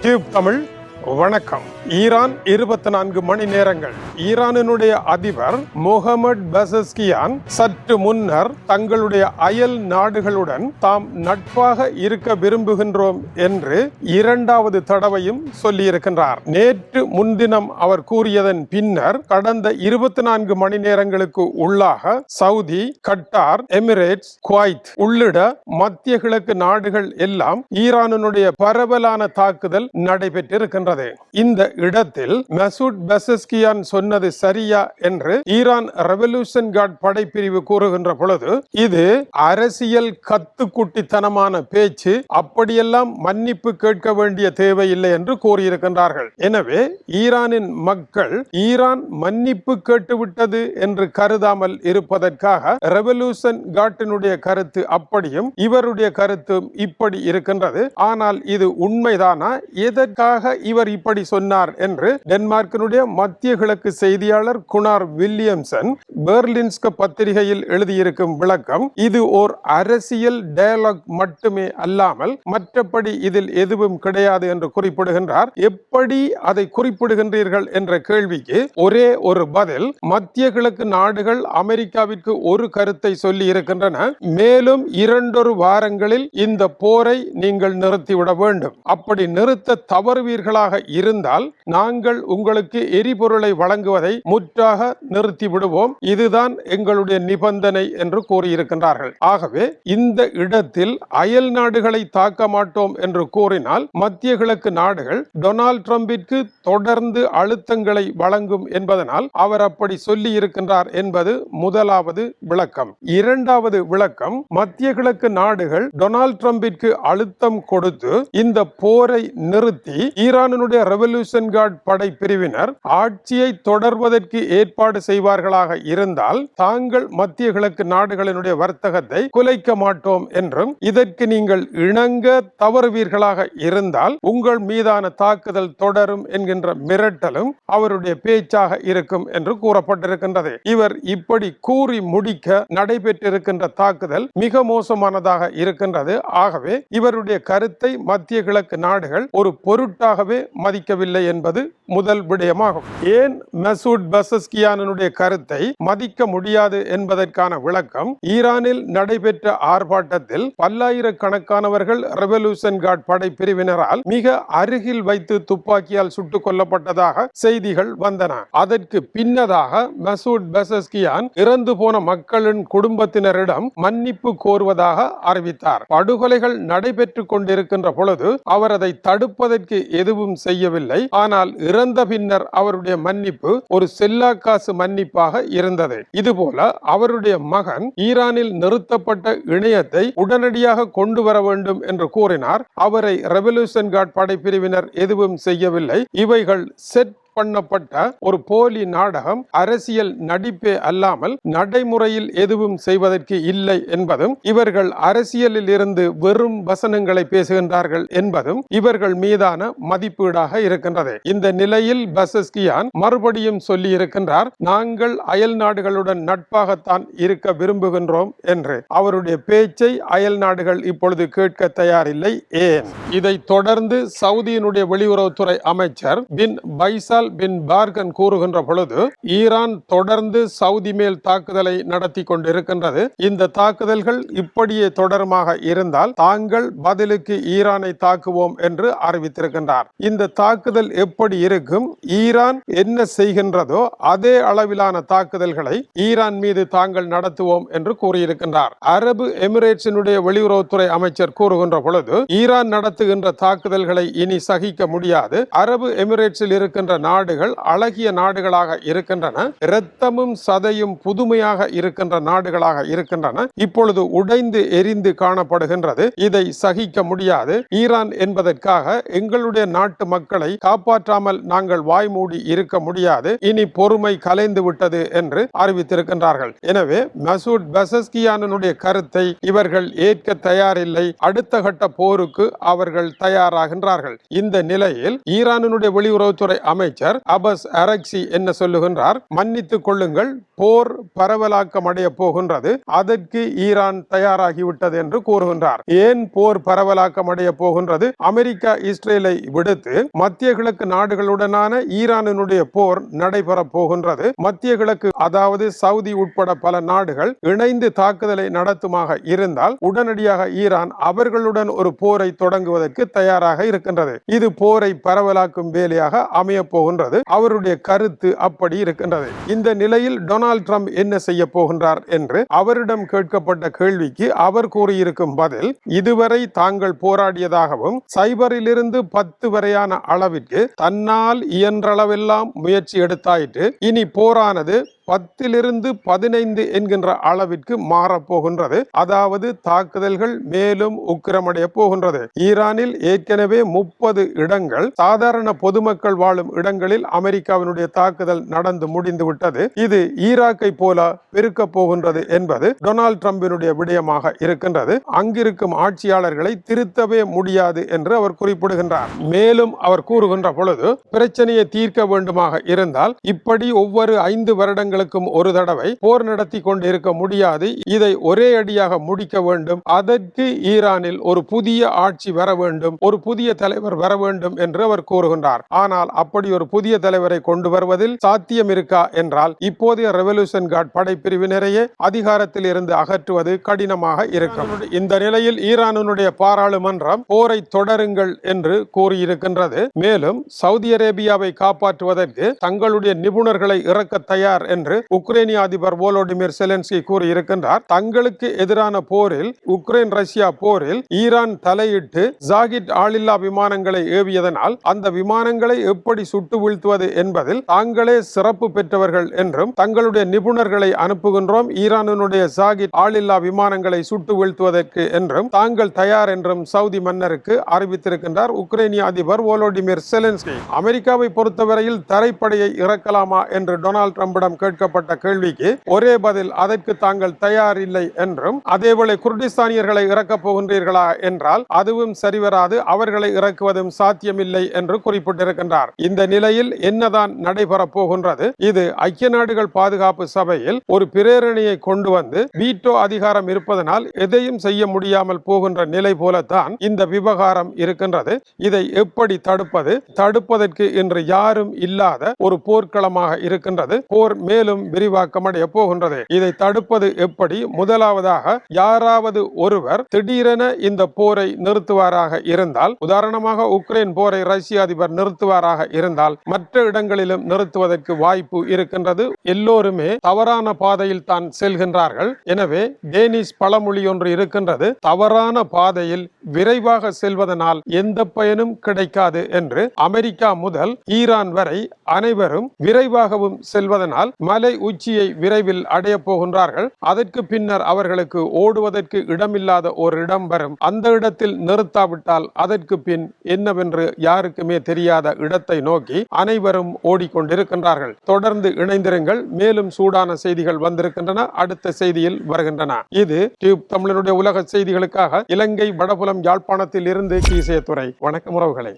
Tube Tamil வணக்கம். Iran 24 மணி நேரங்கள். ஈரானினுடைய அதிபர் முகமது பெசஸ்கியான் சற்று முன்னர் தங்களுடைய அயல் நாடுகளுடன் தாம் நட்பாக இருக்க விரும்புகின்றோம் என்று இரண்டாவது தடவையும் சொல்லியிருக்கின்றார். நேற்று முன்தினம் அவர் கூறியதன் பின்னர் கடந்த 24 மணி நேரங்களுக்கு உள்ளாக சவுதி, கட்டார், எமிரேட்ஸ், குவைத் உள்ளிட்ட மத்திய கிழக்கு நாடுகள் எல்லாம் ஈரானினுடைய பரவலான தாக்குதல் நடைபெற்றிருக்கின்றது. இந்த இடத்தில் மசூத் பெசஸ்கியான் சொன்னது சரியா என்று ஈரான் ரெவல்யூஷன் கார்ட் படைப்பிரிவு கூறுகின்ற பொழுது, இது அரசியல் கத்துக்குட்டித்தனமான பேச்சு, அப்படியெல்லாம் மன்னிப்பு கேட்க வேண்டிய தேவையில்லை என்று கூறியிருக்கின்றார்கள். எனவே ஈரானின் மக்கள் ஈரான் மன்னிப்பு கேட்டுவிட்டது என்று கருதாமல் இருப்பதற்காக ரெவல்யூஷன் கார்டினுடைய கருத்து அப்படியும் இவருடைய கருத்தும் இப்படி இருக்கின்றது. ஆனால் இது உண்மைதானா? எதற்காக இவர் இப்படி சொன்னார் என்று டென்மார்க்கினுடைய மத்திய கிழக்கு செய்தியாளர் குனார் வில்லியம்சன் பெர்லின்ஸ்க பத்திரிகையில் எழுதியிருக்கும் விளக்கம், இது ஓர் அரசியல் டயலாக் மட்டுமே அல்லாமல் மற்றபடி இதில் எதுவும் கிடையாது என்று குறிப்பிடுகின்றார். எப்படி அதை குறிப்பிடுகின்றீர்கள் என்ற கேள்விக்கு ஒரே ஒரு பதில், மத்திய கிழக்கு நாடுகள் அமெரிக்காவிற்கு ஒரு கருத்தை சொல்லி இருக்கின்றன, மேலும் 2 வாரங்களில் இந்த போரை நீங்கள் நிறுத்திவிட வேண்டும். அப்படி நிறுத்த தவறுவீர்களாக இருந்தால் நாங்கள் உங்களுக்கு எரிபொருளை வழங்குவதை முற்றாக நிறுத்தி விடுவோம், இதுதான் எங்களுடைய நிபந்தனை என்று கூறியிருக்கின்றார்கள். ஆகவே இந்த இடத்தில் அயல் நாடுகளை தாக்க மாட்டோம் என்று கூறினால் மத்திய கிழக்கு நாடுகள் டொனால்ட் ட்ரம்பிற்கு தொடர்ந்து அழுத்தங்களை வழங்கும் என்பதனால் அவர் அப்படி சொல்லி இருக்கின்றார் என்பது முதலாவது விளக்கம். இரண்டாவது விளக்கம், மத்திய கிழக்கு நாடுகள் டொனால்ட் ட்ரம்பிற்கு அழுத்தம் கொடுத்து இந்த போரை நிறுத்தி ஈரானுடைய ரெவல்யூஷன் கார்ட் படை பிரிவினர் ஆட்சியை தொடர்வதற்கு ஏற்பாடு செய்வார்களாக இருந்தால் தாங்கள் மத்திய கிழக்கு நாடுகளினுடைய வர்த்தகத்தை குலைக்க மாட்டோம் என்றும், இதற்கு நீங்கள் இணங்க தவறுவீர்களாக இருந்தால் உங்கள் மீதான தாக்குதல் தொடரும் என்கின்ற மிரட்டலும் அவருடைய பேச்சாக இருக்கும் என்று கூறப்பட்டிருக்கின்றது. இவர் இப்படி கூறி முடிக்க நடைபெற்றிருக்கின்ற தாக்குதல் மிக மோசமானதாக இருக்கின்றது. ஆகவே இவருடைய கருத்தை மத்திய கிழக்கு நாடுகள் ஒரு பொருட்டாகவே மதிக்கவில்லை என்பது முதல் விடயமாகும். ஏன் மசூத் பெசஸ்கியானுடைய கருத்தை மதிக்க முடியாது என்பதற்கான விளக்கம், ஈரானில் நடைபெற்ற ஆர்ப்பாட்டத்தில் பல்லாயிரக்கணக்கானவர்கள் ரெவல்யூஷன் கார்ட் படை பிரிவினரால் மிக அருகில் வைத்து துப்பாக்கியால் சுட்டுக் கொல்லப்பட்டதாக செய்திகள் வந்தன. அதற்கு பின்னதாக மசூத் பெசஸ்கியான் இறந்து போன மக்களின் குடும்பத்தினரிடம் மன்னிப்பு கோருவதாக அறிவித்தார். படுகொலைகள் நடைபெற்றுக் கொண்டிருக்கின்ற பொழுது அவர் அதை தடுப்பதற்கு எதுவும் செய்யவில்லை. ஆனால் இறந்த பின்னர் அவருடைய மன்னிப்பு ஒரு செல்லாக்காசு மன்னிப்பாக இருந்தது. இதுபோல அவருடைய மகன் ஈரானில் நிறுத்தப்பட்ட இணையத்தை உடனடியாக கொண்டு வர வேண்டும் என்று கூறினார். அவரை ரெவல்யூஷன் கார்ட் படைப்பிரிவினர் எதுவும் செய்யவில்லை. இவைகள் செட் பண்ணப்பட்ட ஒரு போலி நாடகம், அரசியல் நடிப்பே அல்லாமல் நடைமுறையில் எதுவும் செய்வதற்கு இல்லை என்பதும், இவர்கள் அரசியலில் இருந்து வெறும் வசனங்களை பேசுகின்றார்கள் என்பதும் இவர்கள் மீதான மதிப்பீடாக இருக்கின்றது. இந்த நிலையில் பெசஸ்கியான் மறுபடியும் சொல்லி இருக்கின்றார், நாங்கள் அயல் நாடுகளுடன் நட்பாகத்தான் இருக்க விரும்புகின்றோம் என்று. அவருடைய பேச்சை அயல் நாடுகள் இப்பொழுது கேட்க தயாரில்லை. ஏன்? இதை தொடர்ந்து சவுதியினுடைய வெளியுறவுத்துறை அமைச்சர் பின் பைசால் பின் பார்கன் கூறுகின்ற பொழுது, ஈரான் தொடர்ந்து சவுதி மேல் தாக்குதலை நடத்தி கொண்டிருக்கின்றது. இந்த தாக்குதல்கள் இப்படியே தொடருமாக இருந்தால் தாங்கள் பதிலுக்கு ஈரானை தாக்குவோம் என்று அறிவித்திருக்கின்றார். இந்த தாக்குதல் எப்படி இருக்கும்? ஈரான் என்ன செய்கின்றதோ அதே அளவிலான தாக்குதல்களை ஈரான் மீது தாங்கள் நடத்துவோம் என்று கூறியிருக்கின்றார். அரபு எமிரேட்ஸினுடைய வெளியுறவுத்துறை அமைச்சர் கூறுகின்ற பொழுது, ஈரான் நடத்துகின்ற தாக்குதல்களை இனி சகிக்க முடியாது. அரபு எமிரேட்ஸில் இருக்கின்ற நாடுகள் அழகிய நாடுகளாக இருக்கின்றன, இரத்தமும் சதையும் புதுமையாக இருக்கின்ற நாடுகளாக இருக்கின்றன. இப்பொழுது உடைந்து எரிந்து காணப்படுகின்றது. இதை சகிக்க முடியாது. ஈரான் என்பதற்காக எங்களுடைய நாட்டு மக்களை காப்பாற்றாமல் நாங்கள் வாய்மூடி இருக்க முடியாது. இனி பொறுமை கலைந்து விட்டது என்று அறிவித்திருக்கின்றார்கள். எனவே மசூத் பெசஸ்கியானுடைய கருத்தை இவர்கள் ஏற்க தயாரில்லை. அடுத்த கட்ட போருக்கு அவர்கள் தயாராகின்றார்கள். இந்த நிலையில் ஈரானுடைய வெளியுறவுத்துறை அமைச்சர் அமைச்சர் அபஸ் அரக்சி என்ன சொல்லுகின்றார்? மன்னித்துக் கொள்ளுங்கள், போர் பரவலாக்கம் அடைய போகின்றது, அதற்கு ஈரான் தயாராகிவிட்டது என்று கூறுகின்றார். ஏன் போர் பரவலாக்கம் அடைய போகின்றது? அமெரிக்கா இஸ்ரேலை விடுத்து மத்திய கிழக்கு நாடுகளுடனான ஈரானினுடைய போர் நடைபெற போகின்றது. மத்திய கிழக்கு, அதாவது சவுதி உட்பட பல நாடுகள் இணைந்து தாக்குதலை நடத்துமாக இருந்தால் உடனடியாக ஈரான் அவர்களுடன் ஒரு போரை தொடங்குவதற்கு தயாராக இருக்கின்றது. இது போரை பரவலாக்கும் வேலையாக அமைய போகின்றது. அவருடைய கருத்து அப்படி இருக்கின்றது. இந்த நிலையில் டொனால்ட் ட்ரம்ப் என்ன செய்ய போகின்றார் என்று அவரிடம் கேட்கப்பட்ட கேள்விக்கு அவர் கூறியிருக்கும் பதில், இதுவரை தாங்கள் போராடியதாகவும் சைபரிலிருந்து 10 வரையான அளவிற்கு தன்னால் இயன்றளவெல்லாம் முயற்சி எடுத்தாயிற்று, இனி போரானது 10 - 15 என்கின்ற அளவிற்கு மாறப்போகின்றது. அதாவது தாக்குதல்கள் மேலும் உக்கிரமடைய போகின்றது. ஈரானில் ஏற்கனவே 30 இடங்கள், சாதாரண பொதுமக்கள் வாழும் இடங்களில் அமெரிக்காவினுடைய தாக்குதல் நடந்து முடிந்து விட்டது. இது ஈராக்கை போல பெருக்க போகின்றது என்பது டொனால்ட் ட்ரம்பினுடைய விடயமாக இருக்கின்றது. அங்கிருக்கும் ஆட்சியாளர்களை திருத்தவே முடியாது என்று அவர் குறிப்பிடுகின்றார். மேலும் அவர் கூறுகின்ற பொழுது, பிரச்சனையை தீர்க்க வேண்டுமாக இருந்தால் இப்படி ஒவ்வொரு 5 வருடங்கள் ஒரு தடவை போர் நடத்தி கொண்டு இருக்க முடியாது. இதை ஒரே அடியாக முடிக்க வேண்டும். அதற்கு ஈரானில் ஒரு புதிய ஆட்சி வர வேண்டும், ஒரு புதிய தலைவர் வர வேண்டும் என்று அவர் கூறுகின்றார். ஆனால் அப்படி ஒரு புதிய தலைவரை கொண்டு வருவதில் சாத்தியம் இருக்கா என்றால் இப்போதைய ரெவல்யூஷன் கார்ட் படைப்பிரிவினரையே அதிகாரத்தில் இருந்து அகற்றுவது கடினமாக இருக்கும். இந்த நிலையில் ஈரானுடைய பாராளுமன்றம் போரை தொடருங்கள் என்று கூறியிருக்கின்றது. மேலும் சவுதி அரேபியாவை காப்பாற்றுவதற்கு தங்களுடைய நிபுணர்களை இறக்க தயார் என்று உக்ரைனிய அதிபர் வோலோடிமிர் செலன்ஸ்கி கூறியிருக்கின்றார். தங்களுக்கு எதிரான போரில், உக்ரைன் ரஷ்யா போரில் ஈரான் தலையிட்டு ஜாகிட் ஆளில்லா விமானங்களை ஏவியதனால் அந்த விமானங்களை எப்படி சுட்டு வீழ்த்துவது என்பதில் தாங்களே சிறப்பு பெற்றவர்கள் என்றும் தங்களுடைய நிபுணர்களை அனுப்புகின்றோம் ஈரானுடைய ஜாகிட் ஆளில்லா விமானங்களை சுட்டு வீழ்த்துவதற்கு என்றும் தாங்கள் தயார் என்றும் சவுதி மன்னருக்கு அறிவித்திருக்கின்றார் உக்ரைனிய அதிபர் வோலோடிமிர் செலன்ஸ்கி. அமெரிக்காவை பொறுத்தவரையில் தரைப்படையை இறக்கலாமா என்று டொனால்ட் ட்ரம்பிடம் கேட்கப்பட்ட கேள்விக்கு ஒரே பதில், அதற்கு தாங்கள் தயார் இல்லை என்றும், அதேவேளை குர்டிஸ்தானியர்களை இறக்கப் போகின்றீர்களா என்றால் அதுவும் சரிவராது, அவர்களை இறக்குவதும் சாத்தியமில்லை என்று குறிப்பிட்டிருக்கின்றார். இந்த நிலையில் என்னதான் நடைபெறப் போகின்றது? இது ஐக்கிய நாடுகள் பாதுகாப்பு சபையில் ஒரு பிரேரணையை கொண்டு வந்து வீட்டோ அதிகாரம் இருப்பதனால் எதையும் செய்ய முடியாமல் போகின்ற நிலை போலத்தான் இந்த விவகாரம் இருக்கின்றது. இதை எப்படி தடுப்பது? தடுப்பதற்கு இன்று யாரும் இல்லாத ஒரு போர்க்களமாக இருக்கின்றது. போர் மேலும் விரிவாக்கமடைய போகின்றது. இதை தடுப்பது எப்படி? முதலாவதாக யாராவது ஒருவர் திடீரென இந்த போரை நிறுத்துவாராக இருந்தால், உதாரணமாக உக்ரைன் போரை ரஷ்ய அதிபர் நிறுத்துவாராக இருந்தால் மற்ற இடங்களிலும் நிறுத்துவதற்கு வாய்ப்பு இருக்கின்றது. எல்லோருமே தவறான பாதையில் தான் செல்கின்றார்கள். எனவே டேனிஷ் பழமொழி ஒன்று இருக்கின்றது, தவறான பாதையில் விரைவாக செல்வதனால் எந்த பயனும் கிடைக்காது என்று. அமெரிக்கா முதல் ஈரான் வரை அனைவரும் விரைவாகவும் செல்வதனால் மலை உச்சியை விரைவில் அடைய போகின்றார்கள். அதற்கு பின்னர் அவர்களுக்கு ஓடுவதற்கு இடமில்லாத ஒரு இடம் வரும். அந்த இடத்தில் நிறுத்தாவிட்டால் அதற்கு பின் என்னவென்று யாருக்குமே தெரியாத இடத்தை நோக்கி அனைவரும் ஓடிக்கொண்டிருக்கின்றார்கள். தொடர்ந்து இணைந்திருங்கள். மேலும் சூடான செய்திகள் வந்திருக்கின்றன, அடுத்த செய்தியில் வருகின்றன. இது டியூப் தமிழனுடைய உலக செய்திகளுக்காக இலங்கை வடபுலம் யாழ்ப்பாணத்தில் இருந்து கீசே துறை. வணக்கம் உறவுகளே.